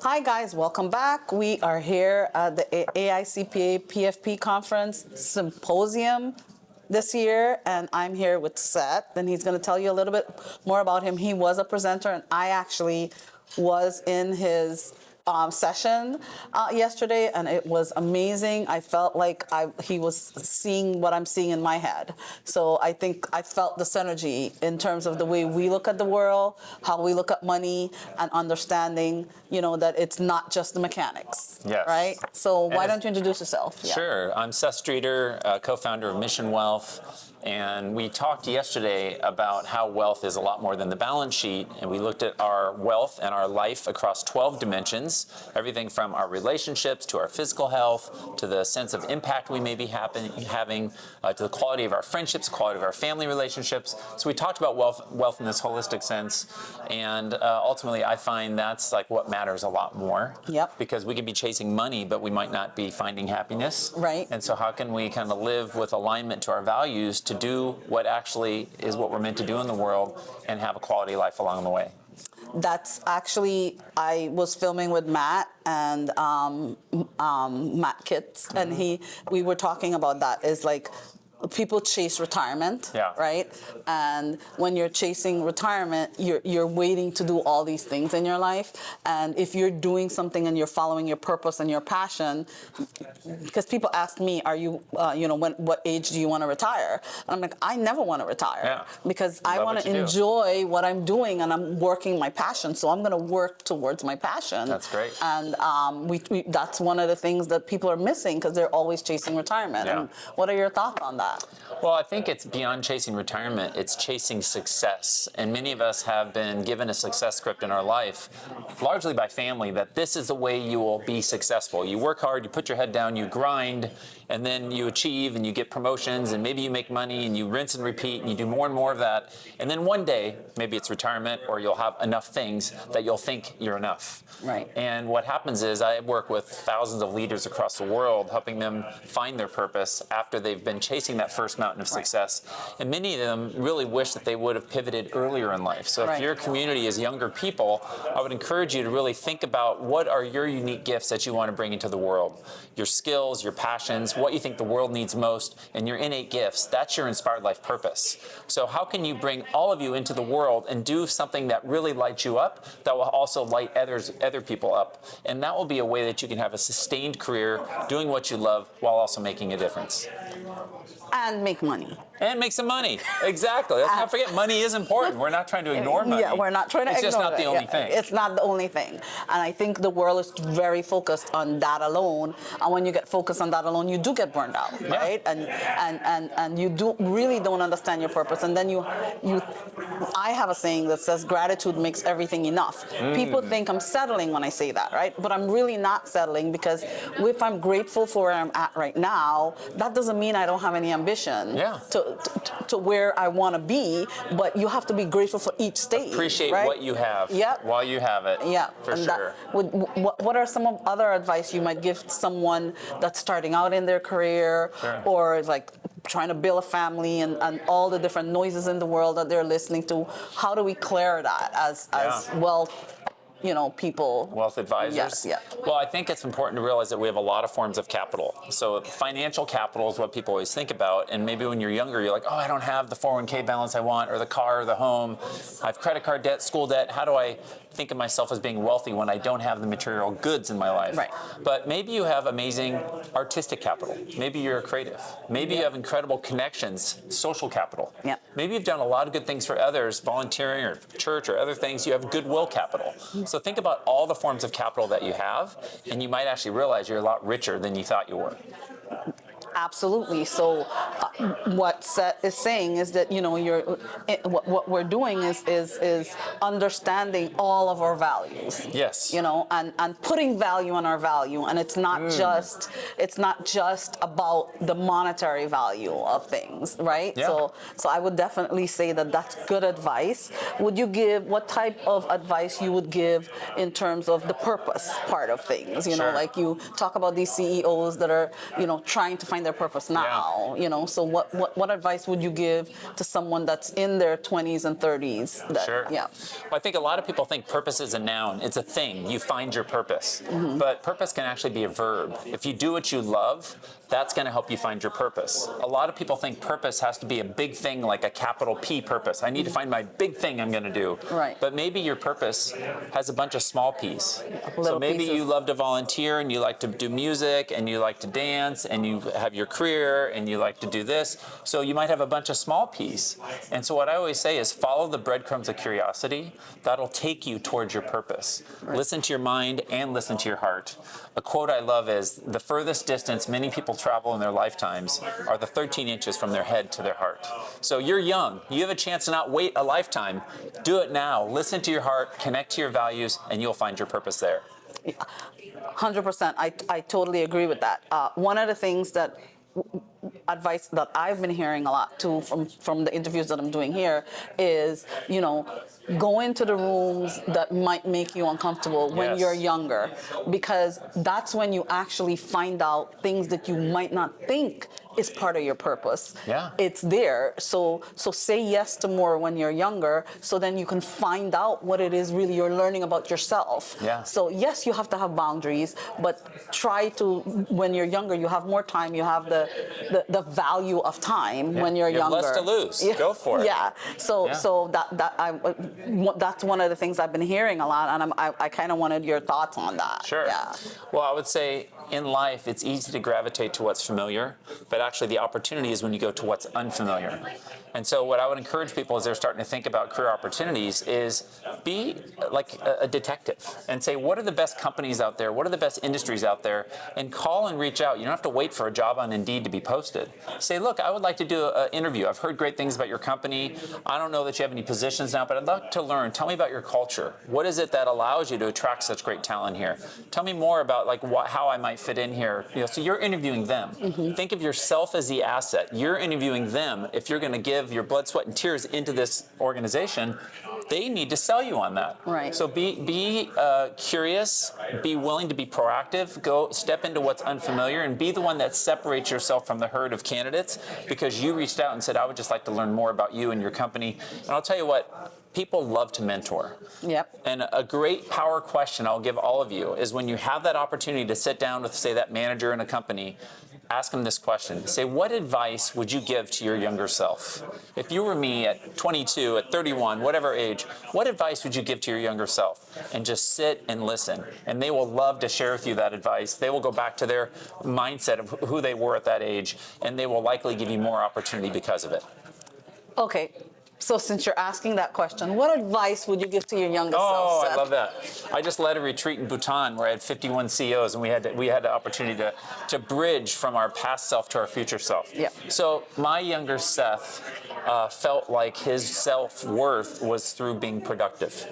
Hi guys, welcome back. We are here at the AICPA PFP Conference Symposium this year, and I'm here with Seth, and he's going to tell you a little bit more about him. He was a presenter, and I actually was in his session yesterday, and it was amazing. I felt like he was seeing what I'm seeing in my head. So I think I felt the synergy in terms of the way we look at the world, how we look at money, and understanding, that it's not just the mechanics. Yes. Right? So why don't you introduce yourself? Yeah. Sure. I'm Seth Streeter, co-founder of Mission Wealth. And we talked yesterday about how wealth is a lot more than the balance sheet. And we looked at our wealth and our life across 12 dimensions, everything from our relationships to our physical health, to the sense of impact we may be having, to the quality of our friendships, quality of our family relationships. So we talked about wealth in this holistic sense. And ultimately, I find that's like what matters a lot more. Yep. Because we could be chasing money, but we might not be finding happiness. Right. And so how can we kind of live with alignment to our values to do what actually is what we're meant to do in the world and have a quality life along the way? That's actually, I was filming with Matt and Matt Kitts, and we were talking about that. Is like, people chase retirement, yeah. Right? And when you're chasing retirement, you're waiting to do all these things in your life. And if you're doing something and you're following your purpose and your passion, because people ask me, are you, what age do you want to retire? And I'm like, I never want to retire, because I want to enjoy what I'm doing, and I'm working my passion. So I'm going to work towards my passion. That's great. And that's one of the things that people are missing, because they're always chasing retirement. Yeah. And what are your thoughts on that? Well, I think it's beyond chasing retirement, it's chasing success. And many of us have been given a success script in our life, largely by family, that this is the way you will be successful. You work hard, you put your head down, you grind, and then you achieve and you get promotions, and maybe you make money and you rinse and repeat and you do more and more of that. And then one day, maybe it's retirement, or you'll have enough things that you'll think you're enough. Right. And what happens is I work with thousands of leaders across the world, helping them find their purpose after they've been chasing that first mountain of success. Right. And many of them really wish that they would have pivoted earlier in life. So if your community is younger people, I would encourage you to really think about what are your unique gifts that you want to bring into the world. Your skills, your passions, what you think the world needs most, and your innate gifts. That's your inspired life purpose. So how can you bring all of you into the world and do something that really lights you up, that will also light other people up? And that will be a way that you can have a sustained career doing what you love while also making a difference. And make money. And make some money. Exactly. Let's not forget, money is important. We're not trying to ignore money. Yeah, we're not trying to ignore it. It's just not the only thing. It's not the only thing. And I think the world is very focused on that alone. And when you get focused on that alone, you do get burned out, right? And you really don't understand your purpose. And then I have a saying that says gratitude makes everything enough. People think I'm settling when I say that, right? But I'm really not settling, because if I'm grateful for where I'm at right now, that doesn't mean I don't have any ambition to where I want to be, but you have to be grateful for each stage. Appreciate what you have while you have it. Yeah, for sure. What are some of other advice you might give someone that's starting out in their career, or like trying to build a family, and all the different noises in the world that they're listening to? How do we clear that as wealth, people? Wealth advisors? Yes, yeah. Well, I think it's important to realize that we have a lot of forms of capital. So financial capital is what people always think about. And maybe when you're younger, you're like, oh, I don't have the 401k balance I want, or the car, or the home. I have credit card debt, school debt. How do I think of myself as being wealthy when I don't have the material goods in my life? Right. But maybe you have amazing artistic capital. Maybe you're a creative. Maybe you have incredible connections, social capital. Yeah. Maybe you've done a lot of good things for others, volunteering or church or other things. You have goodwill capital. So think about all the forms of capital that you have, and you might actually realize you're a lot richer than you thought you were. Absolutely. So what Seth is saying is that, what we're doing is understanding all of our values. Yes. And putting value on our value. And it's not just about the monetary value of things, right? Yeah. So I would definitely say that that's good advice. What type of advice you would give in terms of the purpose part of things? Like you talk about these CEOs that are, trying to find find their purpose now. So what advice would you give to someone that's in their 20s and 30s? Sure. Yeah. Well, I think a lot of people think purpose is a noun. It's a thing. You find your purpose. But purpose can actually be a verb. If you do what you love, that's going to help you find your purpose. A lot of people think purpose has to be a big thing, like a capital P purpose. I need to find my big thing I'm going to do. Right. But maybe your purpose has a bunch of small P's. So Little maybe pieces. you love to volunteer and you like to do music and you like to dance and you have your career and you like to do this. So you might have a bunch of small P's. And so what I always say is follow the breadcrumbs of curiosity. That'll take you towards your purpose. Right. Listen to your mind and listen to your heart. A quote I love is, the furthest distance many people travel in their lifetimes are the 13 inches from their head to their heart. So you're young. You have a chance to not wait a lifetime. Do it now. Listen to your heart, connect to your values, and you'll find your purpose there. 100%. I totally agree with that. One of the things that advice that I've been hearing a lot too from the interviews that I'm doing here is, go into the rooms that might make you uncomfortable when you're younger, because that's when you actually find out things that you might not think is part of your purpose. Yeah. It's there. So say yes to more when you're younger, so then you can find out what it is really you're learning about yourself. Yeah. So yes, you have to have boundaries, but try to, when you're younger, you have more time, you have the value of time when you're you have younger. less to lose. Yeah. Go for it. Yeah. So that's one of the things I've been hearing a lot, and I kind of wanted your thoughts on that. Sure. Yeah. Well, I would say in life, it's easy to gravitate to what's familiar, but actually the opportunity is when you go to what's unfamiliar. And so what I would encourage people as they're starting to think about career opportunities is be like a detective and say, what are the best companies out there? What are the best industries out there? And call and reach out. You don't have to wait for a job on Indeed to be posted. Say, look, I would like to do an interview. I've heard great things about your company. I don't know that you have any positions now, but I'd like to learn. Tell me about your culture. What is it that allows you to attract such great talent here? Tell me more about how I might fit in here. So you're interviewing them. Think of yourself as the asset. You're interviewing them. If you're going to give your blood, sweat, and tears into this organization, they need to sell you on that. Right. So be curious, be willing to be proactive, go step into what's unfamiliar, and be the one that separates yourself from the herd of candidates because you reached out and said, I would just like to learn more about you and your company. And I'll tell you what, people love to mentor. Yep. And a great power question I'll give all of you is when you have that opportunity to sit down with, say, that manager in a company, ask them this question. Say, what advice would you give to your younger self? If you were me at 22, at 31, whatever age, what advice would you give to your younger self? And just sit and listen. And they will love to share with you that advice. They will go back to their mindset of who they were at that age, and they will likely give you more opportunity because of it. Okay. So since you're asking that question, what advice would you give to your younger self? Oh, Seth? I love that. I just led a retreat in Bhutan where I had 51 CEOs, and we had the opportunity to bridge from our past self to our future self. Yeah. So my younger Seth felt like his self-worth was through being productive.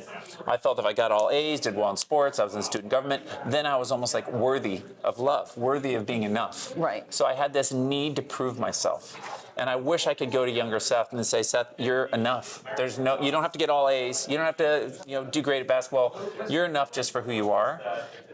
I felt if I got all A's, did well in sports, I was in student government, then I was almost like worthy of love, worthy of being enough. Right. So I had this need to prove myself. And I wish I could go to younger Seth and say, Seth, you're enough. You don't have to get all A's. You don't have to, do great at basketball. You're enough just for who you are.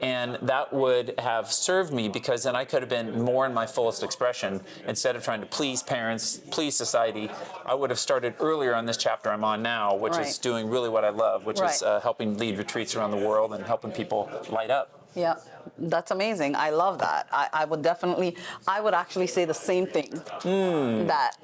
And that would have served me because then I could have been more in my fullest expression. Instead of trying to please parents, please society, I would have started earlier on this chapter I'm on now, which is doing really what I love, which is helping lead retreats around the world and helping people light up. Yeah, that's amazing. I love that. I would actually say the same thing. That,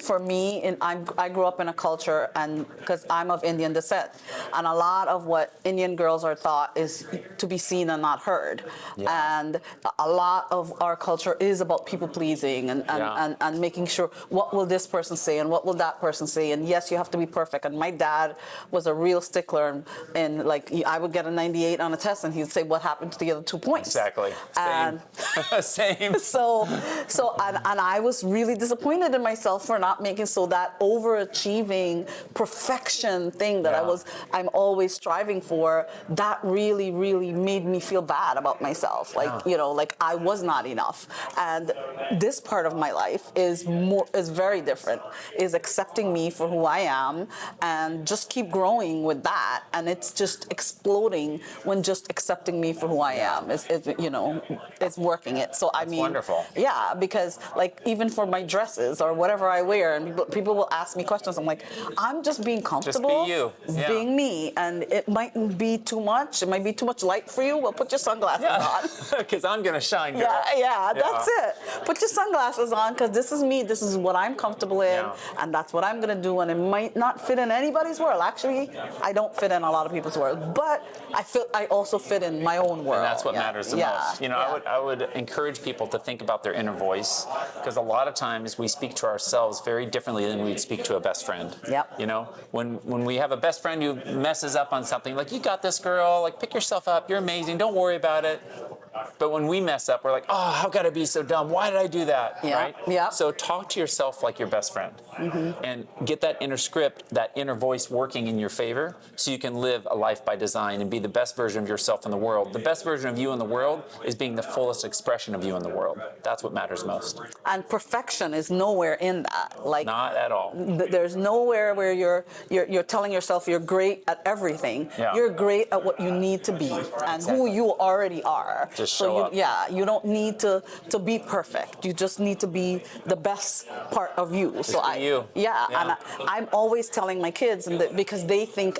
for me, I grew up in a culture, and because I'm of Indian descent, and a lot of what Indian girls are taught is to be seen and not heard. Yeah. And a lot of our culture is about people pleasing and making sure, what will this person say and what will that person say? And yes, you have to be perfect. And my dad was a real stickler, and like I would get a 98 on a test, and he'd say, what happened to the other 2 points? Exactly. Same. Same. So I was really disappointed in myself for not making, so that overachieving perfection thing that I'm always striving for, that really, really made me feel bad about myself. Like, like I was not enough. And this part of my life is very different, is accepting me for who I am and just keep growing with that. And it's just exploding when just accepting me for who I am. It's working it. So I mean, wonderful. Yeah, because like even for my dresses or whatever I wear, and people will ask me questions. I'm like, I'm just being comfortable, you. Yeah. being me, and it mightn't be too much. It might be too much light for you. Well, put your sunglasses on. Because I'm gonna shine, girl. Yeah, that's it. Put your sunglasses on because this is me. This is what I'm comfortable in, Yeah. and that's what I'm gonna do. And it might not fit in anybody's world. Actually, I don't fit in a lot of people's world, but I also fit in my own world. And that's what matters the most. Yeah. I would encourage people to think about their inner voice, because a lot of times we speak to ourselves very differently than we'd speak to a best friend. Yep. When we have a best friend who messes up on something, like, you got this, girl, like, pick yourself up, you're amazing, don't worry about it. But when we mess up, we're like, oh, how could I be so dumb? Why did I do that? Yeah. Right? Yeah. So talk to yourself like your best friend, and get that inner script, that inner voice working in your favor, so you can live a life by design and be the best version of yourself in the world. The best version of you in the world is being the fullest expression of you in the world. That's what matters most. And perfection is nowhere in that. Like, Not at all. there's nowhere where you're telling yourself you're great at everything. Yeah. You're great at what you need to be and who you already are. Just show up. You don't need to be perfect. You just need to be the best part of you. Just be you. Yeah, Yeah. and I'm always telling my kids, because they think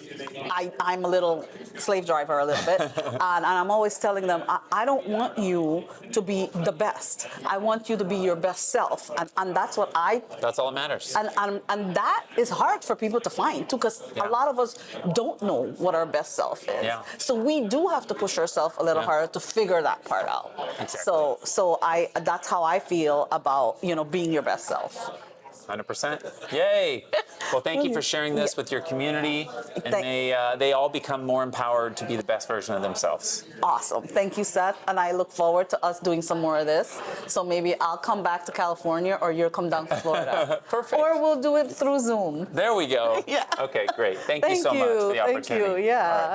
I'm a little slave driver a little bit, and I'm always telling them, I don't want you to be the best. I want you to be your best self, and that's what That's all that matters. and that is hard for people to find too, because Yeah. a lot of us don't know what our best self is. Yeah. So we do have to push ourselves a little Yeah. harder to figure that part out. Exactly. So that's how I feel about being your best self. 100%. Yay! Well, thank you for sharing this with your community, and may they all become more empowered to be the best version of themselves. Awesome. Thank you, Seth. And I look forward to us doing some more of this. So maybe I'll come back to California or you'll come down to Florida. Perfect. Or we'll do it through Zoom. There we go. Yeah. Okay, great. Thank you so much for the opportunity. Thank you. Yeah. All right.